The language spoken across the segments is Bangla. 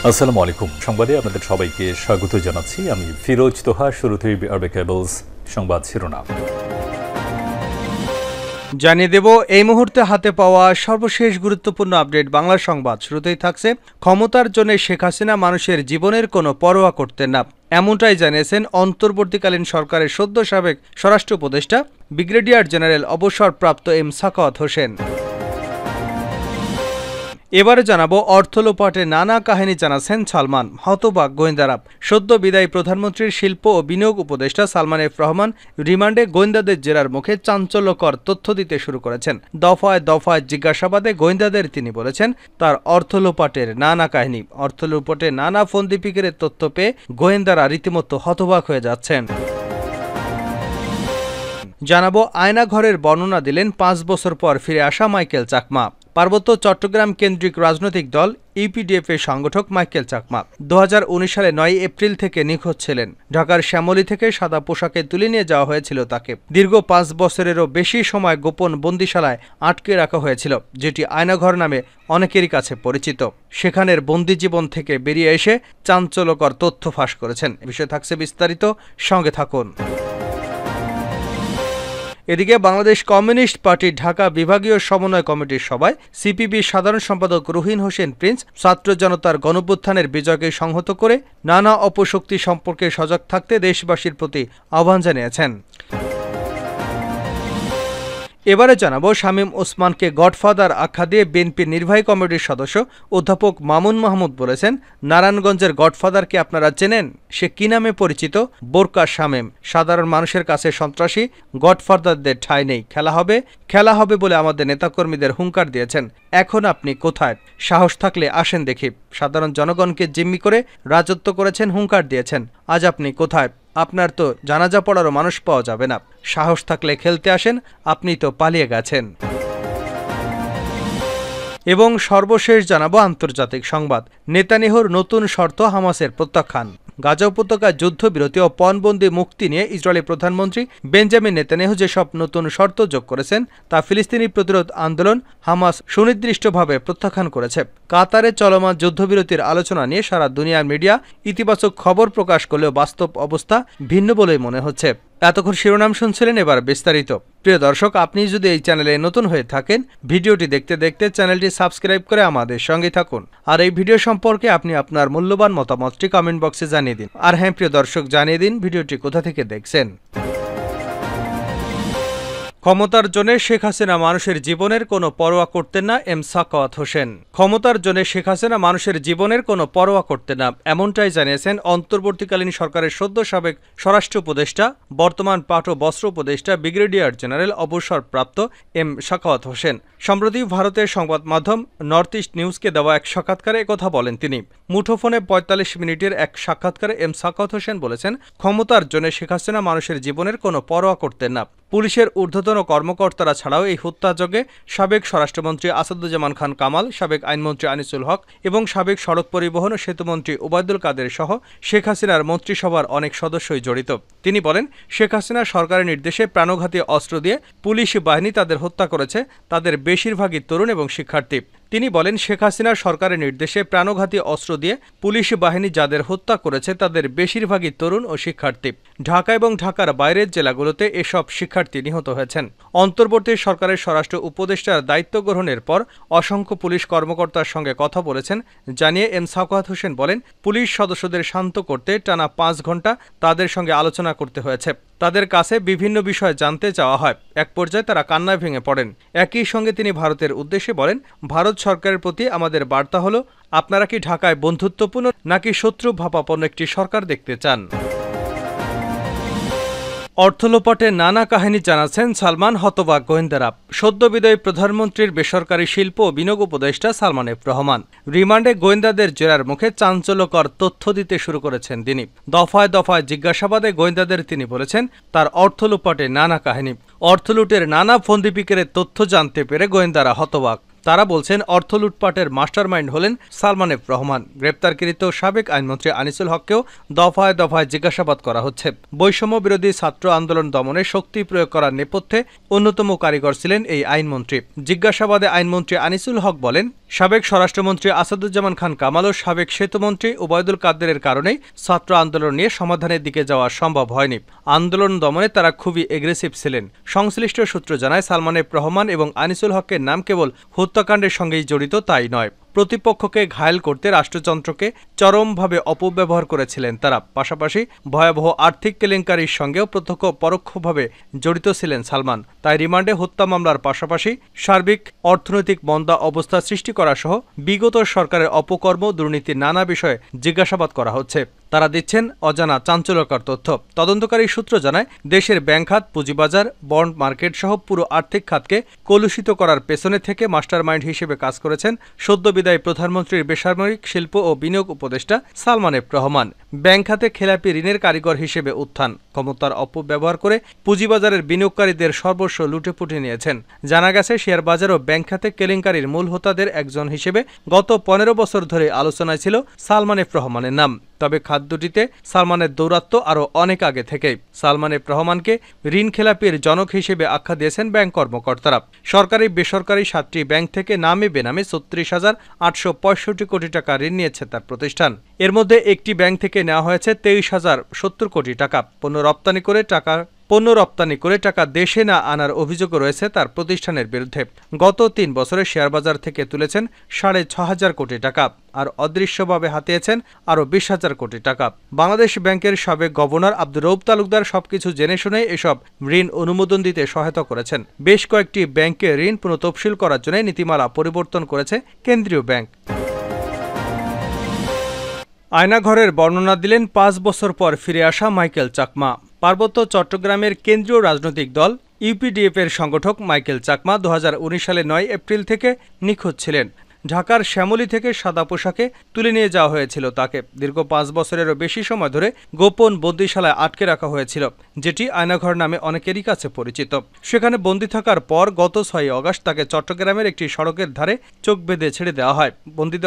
আসসালামু আলাইকুম। সংবাদে আপনাদের সবাইকে স্বাগত জানাচ্ছি। আমি ফিরোজ তোহা। শুরুতেই আরবে কেবলস সংবাদ শিরোনাম জানিয়ে দেব এই মুহূর্তে হাতে পাওয়া সর্বশেষ গুরুত্বপূর্ণ আপডেট বাংলা সংবাদ। শুরুতেই থাকছে, ক্ষমতার জন্য শেখ হাসিনা মানুষের জীবনের কোনো পরোয়া করতেন না, এমনটাই জানিয়েছেন অন্তর্বর্তীকালীন সরকারের সদ্য সাবেক স্বরাষ্ট্র উপদেষ্টা ব্রিগেডিয়ার জেনারেল অবসরপ্রাপ্ত এম সাখাওয়াত হোসেন। এবারে জানাবো অর্থলোপাটে নানা কাহিনী জানাচ্ছেন সালমান, হতবাক গোয়েন্দারা। সদ্য বিদায়ী প্রধানমন্ত্রীর শিল্প ও বিনিয়োগ উপদেষ্টা সালমান এফ রহমান রিমান্ডে গোয়েন্দাদের জেরার মুখে চাঞ্চল্যকর তথ্য দিতে শুরু করেছেন। দফায় দফায় জিজ্ঞাসাবাদে গোয়েন্দাদের তিনি বলেছেন তার অর্থলোপাটের নানা কাহিনী। অর্থলোপাটে নানা ফন্দিপিকের তথ্য পেয়ে গোয়েন্দারা রীতিমতো হতবাক হয়ে যাচ্ছেন। জানাবো আয়নাঘরের বর্ণনা দিলেন 5 বছর পর ফিরে আসা মাইকেল চাকমা। পার্বত্য চট্টগ্রাম কেন্দ্রিক রাজনৈতিক দল ইউপিডিএফ এর সংগঠক মাইকেল চাকমা 2019 সালে 9 এপ্রিল থেকে নিখোঁজ ছিলেন। ঢাকার শ্যামলী থেকে সাদা পোশাকে তুলে নিয়ে যাওয়া হয়েছিল তাকে। দীর্ঘ 5 বছরেরও বেশি সময় গোপন বন্দিশালায় আটকে রাখা হয়েছিল, যেটি আয়নাঘর নামে অনেকেরই কাছে পরিচিত। সেখানের বন্দি জীবন থেকে বেরিয়ে এসে চাঞ্চল্যকর তথ্য ফাঁস করেছেন। এ বিষয়ে থাকছে বিস্তারিত, সঙ্গে থাকুন। এদিকে বাংলাদেশ কমিউনিস্ট পার্টির ঢাকা বিভাগীয় সমন্বয় কমিটির সভায় সিপিবির সাধারণ সম্পাদক রুহিন হোসেন প্রিন্স ছাত্র জনতার গণঅভ্যুত্থানের বিজয়কে সংহত করে নানা অপশক্তি সম্পর্কে সজাগ থাকতে দেশবাসীর প্রতি আহ্বান জানিয়েছেন। এবারে জানাবো, শামীম ওসমানকে গডফাদার আখ্যা দিয়ে বিএনপির নির্বাহী কমিটির সদস্য অধ্যাপক মামুন মাহমুদ বলেছেন, নারায়ণগঞ্জের গডফাদারকে আপনারা চেনেন? সে কি নামে পরিচিত? বোরকা শামীম। সাধারণ মানুষের কাছে সন্ত্রাসী, গডফাদারদের ঠাঁই নেই। খেলা হবে বলে আমাদের নেতাকর্মীদের হুঙ্কার দিয়েছেন। এখন আপনি কোথায়? সাহস থাকলে আসেন দেখি। সাধারণ জনগণকে জিম্মি করে রাজত্ব করেছেন, হুঙ্কার দিয়েছেন। আজ আপনি কোথায়? আপনার তো জানাজা পড়ারও মানুষ পাওয়া যাবে না। সাহস থাকলে খেলতে আসেন, আপনি তো পালিয়ে গেছেন। এবং সর্বশেষ জানাবো আন্তর্জাতিক সংবাদ। নেতানিয়াহুর নতুন শর্ত হামাসের প্রত্যাখ্যান। গাজা উপত্যকায় যুদ্ধবিরতি ও পণবন্দি মুক্তি নিয়ে ইসরায়েলি প্রধানমন্ত্রী বেঞ্জামিন নেতানিয়াহু যেসব নতুন শর্ত যোগ করেছেন তা ফিলিস্তিনি প্রতিরোধ আন্দোলন হামাস সুনির্দিষ্টভাবে প্রত্যাখ্যান করেছে। কাতারে চলমান যুদ্ধবিরতির আলোচনা নিয়ে সারা দুনিয়ার মিডিয়া ইতিবাচক খবর প্রকাশ করলেও বাস্তব অবস্থা ভিন্ন বলেই মনে হচ্ছে। এতক্ষণ শিরোনাম শুনছিলেন, এবার বিস্তারিত। প্রিয় দর্শক, আপনি যদি এই চ্যানেলে নতুন হয়ে থাকেন, ভিডিওটি দেখতে দেখতে চ্যানেলটি সাবস্ক্রাইব করে আমাদের সঙ্গে থাকুন। আর এই ভিডিও সম্পর্কে আপনি আপনার মূল্যবান মতামতটি কমেন্ট বক্সে জানিয়ে দিন। আর হ্যাঁ প্রিয় দর্শক, জানিয়ে দিন ভিডিওটি কোথা থেকে দেখছেন। ক্ষমতার জন্য শেখ হাসিনা মানুষের জীবনের কোনো পরোয়া করতেন না, এম সাখাওয়াত হোসেন। ক্ষমতার জন্য শেখ হাসিনা মানুষের জীবনের কোনো পরোয়া করতেন না, এমনটাই জানিয়েছেন অন্তর্বর্তীকালীন সরকারের সদ্য সাবেক স্বরাষ্ট্র উপদেষ্টা বর্তমান পাট ও বস্ত্র উপদেষ্টা ব্রিগেডিয়ার জেনারেল অবসরপ্রাপ্ত এম সাখাওয়াত হোসেন। সম্প্রতি ভারতের সংবাদ মাধ্যম নর্থ ইস্ট নিউজকে দেওয়া এক সাক্ষাৎকারে একথা বলেন তিনি। মুঠোফোনে 45 মিনিটের এক সাক্ষাৎকারে এম সাখাওয়াত হোসেন বলেছেন, ক্ষমতার জন্য শেখ হাসিনা মানুষের জীবনের কোনো পরোয়া করতেন না। পুলিশের ঊর্ধ্বতন কর্মকর্তারা ছাড়াও এই হত্যাযজ্ঞে সাবেক স্বরাষ্ট্রমন্ত্রী আসাদুজ্জামান খান কামাল, সাবেক আইনমন্ত্রী আনিসুল হক এবং সাবেক সড়ক পরিবহন ও সেতুমন্ত্রী ওবায়দুল কাদের সহ শেখ হাসিনার মন্ত্রিসভার অনেক সদস্যই জড়িত। তিনি বলেন, শেখ হাসিনা সরকারের নির্দেশে প্রাণঘাতী অস্ত্র দিয়ে পুলিশ বাহিনী তাদের হত্যা করেছে, তাদের বেশিরভাগই তরুণ এবং শিক্ষার্থী। তিনি বলেন, শেখ হাসিনা সরকারের নির্দেশে প্রাণঘাতী অস্ত্র দিয়ে পুলিশ বাহিনী যাদের হত্যা করেছে তাদের বেশিরভাগই তরুণ ও শিক্ষার্থী। ঢাকা এবং ঢাকার বাইরের জেলাগুলোতে এসব শিক্ষার্থী নিহত হয়েছেন। অন্তর্বর্তী সরকারের স্বরাষ্ট্র উপদেষ্টার দায়িত্ব গ্রহণের পর অসংখ্য পুলিশ কর্মকর্তার সঙ্গে কথা বলেছেন জানিয়ে এম সাখাওয়াত হোসেন বলেন, পুলিশ সদস্যদের শান্ত করতে টানা 5 ঘন্টা তাদের সঙ্গে আলোচনা করতে হয়েছে। তাদের কাছে বিভিন্ন বিষয় জানতে চাওয়া হয়। এক পর্যায়ে তারা কান্নায় ভেঙে পড়েন। একই সঙ্গে তিনি ভারতের উদ্দেশ্যে বলেন, ভারত সরকারের প্রতি আমাদের বার্তা হলো, আপনারা কি ঢাকায় বন্ধুত্বপূর্ণ নাকি শত্রু ভাবাপন্ন একটি সরকার দেখতে চান? অর্থলোপাটে নানা কাহিনী জানাচ্ছেন সালমান, হতবাক গোয়েন্দারা। সদ্য বিদায়ী প্রধানমন্ত্রীর বেসরকারি শিল্প ও বিনিয়োগ উপদেষ্টা সালমান এফ রহমান রিমান্ডে গোয়েন্দাদের জেরার মুখে চাঞ্চল্যকর তথ্য দিতে শুরু করেছেন তিনি। দফায় দফায় জিজ্ঞাসাবাদে গোয়েন্দাদের তিনি বলেছেন তার অর্থলোপাটে নানা কাহিনী। অর্থলুটের নানা ফন্দিপিকের তথ্য জানতে পেরে গোয়েন্দারা হতবাক। তারা বলছেন, অর্থ লুটপাটের মাস্টারমাইন্ড হলেন সালমান এফ রহমান। গ্রেপ্তারকৃত সাবেক আইনমন্ত্রী আনিসুল হককেও দফায় দফায় জিজ্ঞাসাবাদ করা হচ্ছে। বৈষম্য বিরোধী ছাত্র আন্দোলন দমনে শক্তি প্রয়োগ করার নেপথ্যে অন্যতম কারিগর ছিলেন এই আইনমন্ত্রী। জিজ্ঞাসাবাদে আইনমন্ত্রী আনিসুল হক বলেন, সাবেক স্বরাষ্ট্রমন্ত্রী আসাদুজ্জামান খান কামাল ও সাবেক সেতুমন্ত্রী ওবায়দুল কাদেরের কারণেই ছাত্র আন্দোলন নিয়ে সমাধানের দিকে যাওয়া সম্ভব হয়নি। আন্দোলন দমনে তারা খুবই এগ্রেসিভ ছিলেন। সংশ্লিষ্ট সূত্র জানায়, সালমান এফ রহমান এবং আনিসুল হকের নাম কেবল হত্যাকাণ্ডের সঙ্গেই জড়িত তাই নয়, প্রতিপক্ষকে ঘায়েল করতে রাষ্ট্রযন্ত্রকে চরমভাবে অপব্যবহার করেছিলেন তারা। পাশাপাশি ভয়াবহ আর্থিক কেলেঙ্কারির সঙ্গেও প্রত্যক্ষ পরোক্ষভাবে জড়িত ছিলেন সালমান। তাই রিমান্ডে হত্যা মামলার পাশাপাশি সার্বিক অর্থনৈতিক মন্দা অবস্থা সৃষ্টি করা সহ বিগত সরকারের অপকর্ম, দুর্নীতির নানা বিষয়ে জিজ্ঞাসাবাদ করা হচ্ছে। তারা দিচ্ছেন অজানা চাঞ্চল্যকর তথ্য। তদন্তকারী সূত্র জানায়, দেশের ব্যাংক খাত, পুঁজিবাজার, বন্ড মার্কেট সহ পুরো আর্থিক খাতকে কলুষিত করার পেছনে থেকে মাস্টারমাইন্ড হিসেবে কাজ করেছেন সদ্য বিদায়ী প্রধানমন্ত্রীর বেসামরিক শিল্প ও বিনিয়োগ উপদেষ্টা সালমান এফ রহমান। ব্যাংক খাতে খেলাপি ঋণের কারিগর হিসেবে উত্থান, ক্ষমতার অপব্যবহার করে পুঁজিবাজারের বিনিয়োগকারীদের সর্বস্ব লুটেপুটে নিয়েছেন। জানা গেছে, শেয়ার বাজার ও ব্যাংক খাতে কেলেঙ্কারির মূল হোতাদের একজন হিসেবে গত 15 বছর ধরে আলোচনায় ছিল সালমান এফ রহমানের নাম। তবে খাত দুটিতে সালমানের দৌরাত্ম্য আরও অনেক আগে থেকেই। সালমান এফ রহমানকে ঋণ খেলাপির জনক হিসেবে আখ্যা দিয়েছেন ব্যাংক কর্মকর্তারা। সরকারি বেসরকারি 7টি ব্যাংক থেকে নামে বেনামে 36,865 কোটি টাকা ঋণ নিয়েছে তার প্রতিষ্ঠান। এর মধ্যে একটি ব্যাংক থেকে নেওয়া হয়েছে 23,070 কোটি টাকা। পণ্য রপ্তানি করে টাকা দেশে না আনার অভিযোগ রয়েছে তার প্রতিষ্ঠানের বিরুদ্ধে। গত 3 বছরে শেয়ারবাজার থেকে তুলেছেন 6,500 কোটি টাকা, আর অদৃশ্যভাবে হাতিয়েছেন আরও 20,000 কোটি টাকা। বাংলাদেশ ব্যাংকের সাবেক গভর্নর আব্দুর রউফ তালুকদার সবকিছু জেনে শুনে এসব ঋণ অনুমোদন দিতে সহায়তা করেছেন। বেশ কয়েকটি ব্যাংকে ঋণ পুনঃতফসিল করার জন্য নীতিমালা পরিবর্তন করেছে কেন্দ্রীয় ব্যাংক। আয়নাঘরের বর্ণনা দিলেন 5 বছর পর ফিরে আসা মাইকেল চাকমা। পার্বত্য চট্টগ্রামের কেন্দ্রীয় রাজনৈতিক দল ইউপিডিএফ এর সংগঠক মাইকেল চাকমা 2019 সালে 9 এপ্রিল থেকে নিখোঁজ ছিলেন। ঢাকার শ্যামলী থেকে সাদা পোশাকে তুলে নিয়ে যাওয়া হয়েছিল তাকে। দীর্ঘ 5 বছরেরও বেশি সময় ধরে গোপন বন্দিশালায় আটকে রাখা হয়েছিল, যেটি আয়নাঘর নামে অনেকেরই কাছে পরিচিত। সেখানে বন্দী থাকার পর গত 6 আগস্ট তাকে চট্টগ্রামের একটি সড়কের ধারে চোখ বেঁধে ছেড়ে দেওয়া হয়। বন্দি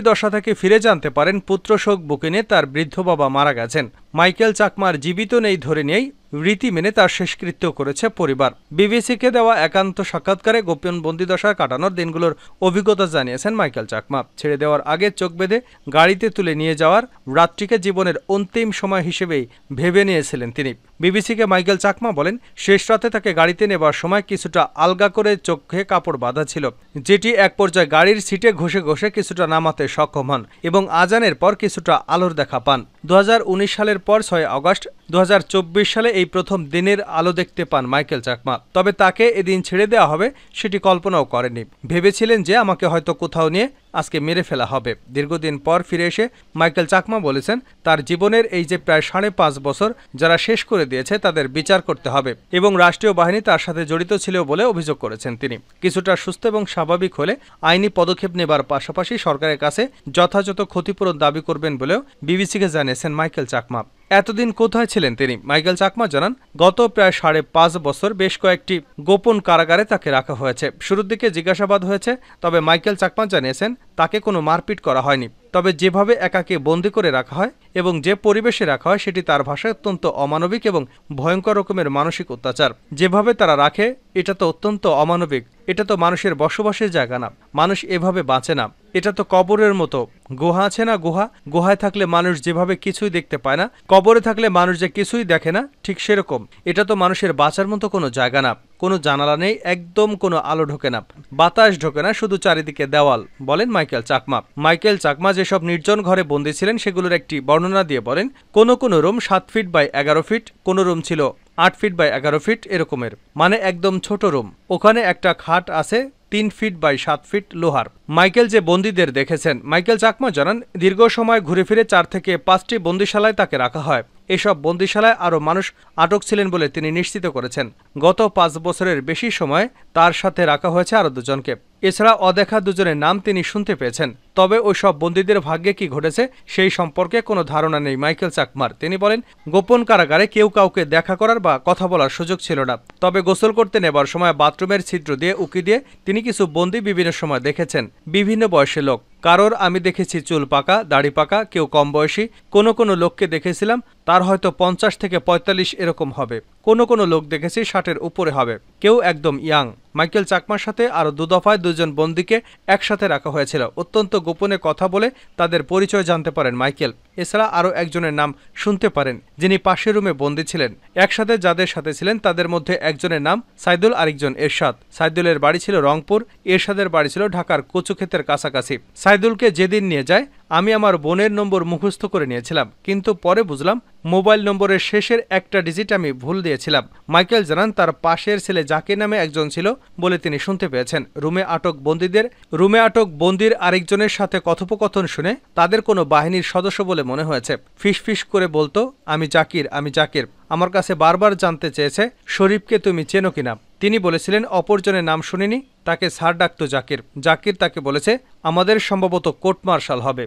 দশা থেকে ফিরে জানতে পারেন পুত্রশোক বুকে নিয়ে তার বৃদ্ধ বাবা মারা গেছেন। মাইকেল চাকমার জীবিত নেই ধরে নিয়েই রীতি মেনে তার শেষকৃত্য করেছে পরিবার। বিবিসিকে দেওয়া একান্ত সাক্ষাৎকারে গোপন বন্দিদশায় কাটানোর দিনগুলোর অভিজ্ঞতা জানিয়েছেন মাইকেল চাকমা। ছেড়ে দেওয়ার আগে চোখ বেঁধে গাড়িতে তুলে নিয়ে যাওয়ার রাতটিকে জীবনের অন্তিম সময় হিসেবেই ভেবে নিয়েছিলেন তিনি। বিবিসিকে মাইকেল চাকমা বলেন, শেষ রাতে তাকে গাড়িতে নেবার সময় কিছুটা আলগা করে চোখে কাপড় বাঁধা ছিল, যেটি এক পর্যায়ে গাড়ির সিটে ঘষে ঘষে কিছুটা নামাতে সক্ষম হন এবং আজানের পর কিছুটা আলোর দেখা পান। 2019 সালের পর 6 আগস্ট 2024 সালে এই প্রথম দিনের আলো দেখতে পান মাইকেল চাকমা। তবে তাকে এদিন ছেড়ে দেওয়া হবে সেটি কল্পনাও করেননি। ভেবেছিলেন যে আমাকে হয়তো কোথাও নিয়ে আজকে মেরে ফেলা হবে। দীর্ঘদিন পর ফিরে এসে মাইকেল চাকমা বলেছেন, তার জীবনের এই যে প্রায় 5.5 বছর যারা শেষ করে দিয়েছে তাদের বিচার করতে হবে এবং রাষ্ট্রীয় বাহিনী তার সাথে জড়িত ছিল বলে অভিযোগ করেছেন তিনি। কিছুটা সুস্থ এবং স্বাভাবিক হলে আইনি পদক্ষেপ নেবার পাশাপাশি সরকারের কাছে যথাযথ ক্ষতিপূরণ দাবি করবেন বলেও বিবিসিকে জানিয়েছেন মাইকেল চাকমা। এতদিন কোথায় ছিলেন তিনি? মাইকেল চাকমা জানান, গত প্রায় 5.5 বছর বেশ কয়েকটি গোপন কারাগারে তাকে রাখা হয়েছে। শুরুর দিকে জিজ্ঞাসাবাদ হয়েছে, তবে মাইকেল চাকমা জানিয়েছেন তাকে কোনো মারপিট করা হয়নি। তবে যেভাবে একাকে বন্দি করে রাখা হয় এবং যে পরিবেশে রাখা হয় সেটি তার ভাষায় অত্যন্ত অমানবিক এবং ভয়ঙ্কর রকমের মানসিক অত্যাচার। যেভাবে তারা রাখে এটা তো অত্যন্ত অমানবিক। এটা তো মানুষের বসবাসের জায়গা না, মানুষ এভাবে বাঁচে না। এটা তো কবরের মতো। গুহা আছে না, গুহায় থাকলে মানুষ যেভাবে কিছুই দেখতে পায় না, কবরে থাকলে মানুষ যে কিছুই দেখে না, ঠিক সেরকম। এটা তো মানুষের বাঁচার মতো কোনো জায়গা না। কোনো জানালা নেই, একদম কোনো আলো ঢোকে না, বাতাস ঢোকে না, শুধু চারিদিকে দেওয়াল, বলেন মাইকেল চাকমা। মাইকেল চাকমা যেসব নির্জন ঘরে বন্দী ছিলেন সেগুলোর একটি বর্ণনা দিয়ে বলেন, কোনো রুম 7 ফিট বাই 11 ফিট, কোনো রুম ছিল 8 ফিট বাই 11 ফিট এরকমের, মানে একদম ছোট রুম। ওখানে একটা খাট আছে 3 ফিট বাই 7 ফিট লোহার। মাইকেল যে বন্দীদের দেখেছেন, মাইকেল চাকমা জানান, দীর্ঘ সময় ঘুরে ফিরে 4 থেকে 5টি বন্দিশালায় তাকে রাখা হয়। এসব বন্দিশালায় আরও মানুষ আটক ছিলেন বলে তিনি নিশ্চিত করেছেন। গত 5 বছরের বেশি সময় তার সাথে রাখা হয়েছে আরও 2 জনকে। এছাড়া অদেখা 2 জনের নাম তিনি শুনতে পেয়েছেন। তবে ওই সব বন্দীদের ভাগ্যে কি ঘটেছে সেই সম্পর্কে কোনো ধারণা নেই মাইকেল চাকমার। তিনি বলেন, গোপন কারাগারে কেউ কাউকে দেখা করার বা কথা বলার সুযোগ ছিল না। তবে গোসল করতে নেবার সময় বাথরুমের ছিদ্র দিয়ে উকি দিয়ে তিনি কিছু বন্দী বিভিন্ন সময় দেখেছেন, বিভিন্ন বয়সী লোক। কারোর আমি দেখেছি চুল পাকা, দাড়ি পাকা, কেউ কম বয়সী। কোনো লোককে দেখেছিলাম তার হয়তো 50 থেকে 45 এরকম হবে। কোনো লোক দেখেছি 60-এর উপরে হবে, কেউ একদম ইয়াং। মাইকেল চাকমার সাথে আরও 2 দফায় 2 জন বন্দীকে একসাথে রাখা হয়েছিল। অত্যন্ত গোপনে কথা বলে তাদের পরিচয় জানতে পারেন মাইকেল। এছাড়া আরও একজনের নাম শুনতে পারেন, যিনি পাশের রুমে বন্দী ছিলেন। একসাথে যাদের সাথে ছিলেন তাদের মধ্যে একজনের নাম সাইদুল, আরেকজন এরশাদ। সাইদুলের বাড়ি ছিল রংপুর, এরশাদের বাড়ি ছিল ঢাকার কচুক্ষেতের কাছাকাছি। সাইদুলকে যেদিন নিয়ে যায় আমি আমার বোনের নম্বর মুখস্থ করে নিয়েছিলাম, কিন্তু পরে বুঝলাম মোবাইল নম্বরের শেষের একটা ডিজিট আমি ভুল দিয়েছিলাম। মাইকেল জানান তার পাশের ছেলে জাকির নামে একজন ছিল বলে তিনি শুনতে পেয়েছেন। রুমে আটক বন্দির আরেকজনের সাথে কথোপকথন শুনে তাদের কোনো বাহিনীর সদস্য বলে মনে হয়েছে। ফিসফিস করে বলতো, আমি জাকির। আমার কাছে বারবার জানতে চেয়েছে শরীফকে তুমি চেনো কিনা। তিনি বলেছিলেন অপরজনের নাম শুনিনি, তাকে স্যার ডাকতো জাকির তাকে বলেছে আমাদের সম্ভবত কোর্ট মার্শাল হবে।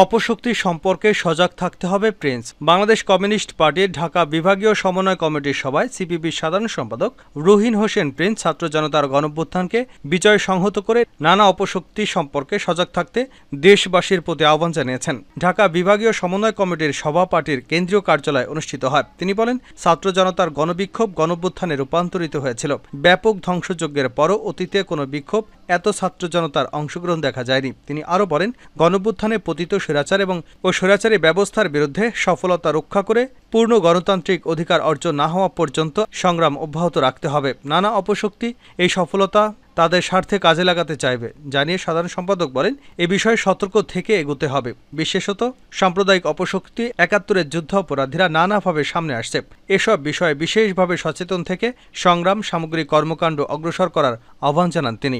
অপশক্তি সম্পর্কে সজাগ থাকতে হবে প্রিন্স। বাংলাদেশ কমিউনিস্ট পার্টির ঢাকা বিভাগীয় সমন্বয় কমিটির সভায় সিপিবির সাধারণ সম্পাদক রুহিন হোসেন প্রিন্স ছাত্র জনতার গণঅভ্যুত্থানকে বিজয় সংহত করে নানা অপশক্তি সম্পর্কে সজাগ থাকতে দেশবাসীর প্রতি আহ্বান জানিয়েছেন। ঢাকা বিভাগীয় সমন্বয় কমিটির সভা পার্টির কেন্দ্রীয় কার্যালয়ে অনুষ্ঠিত হয়। তিনি বলেন, ছাত্র জনতার গণবিক্ষোভ গণঅভ্যুত্থানে রূপান্তরিত হয়েছিল। ব্যাপক ধ্বংসযজ্ঞের পরও অতীতে কোনো বিক্ষোভ এত ছাত্র জনতার অংশগ্রহণ দেখা যায়নি। তিনি আরও বলেন, গণঅভ্যুত্থানে পতিত স্বৈরাচার এবং স্বৈরাচারী ব্যবস্থার বিরুদ্ধে সফলতা রক্ষা করে পূর্ণ গণতান্ত্রিক অধিকার অর্জন না হওয়া পর্যন্ত সংগ্রাম অব্যাহত রাখতে হবে। নানা অপশক্তি এই সফলতা তাদের স্বার্থে কাজে লাগাতে চাইবে জানিয়ে সাধারণ সম্পাদক বলেন, এ বিষয়ে সতর্ক থেকে এগোতে হবে। বিশেষত সাম্প্রদায়িক অপশক্তি, ৭১-এর যুদ্ধ অপরাধীরা নানাভাবে সামনে আসছে। এসব বিষয়ে বিশেষভাবে সচেতন থেকে সংগ্রাম সামগ্রিক কর্মকাণ্ড অগ্রসর করার আহ্বান জানান তিনি।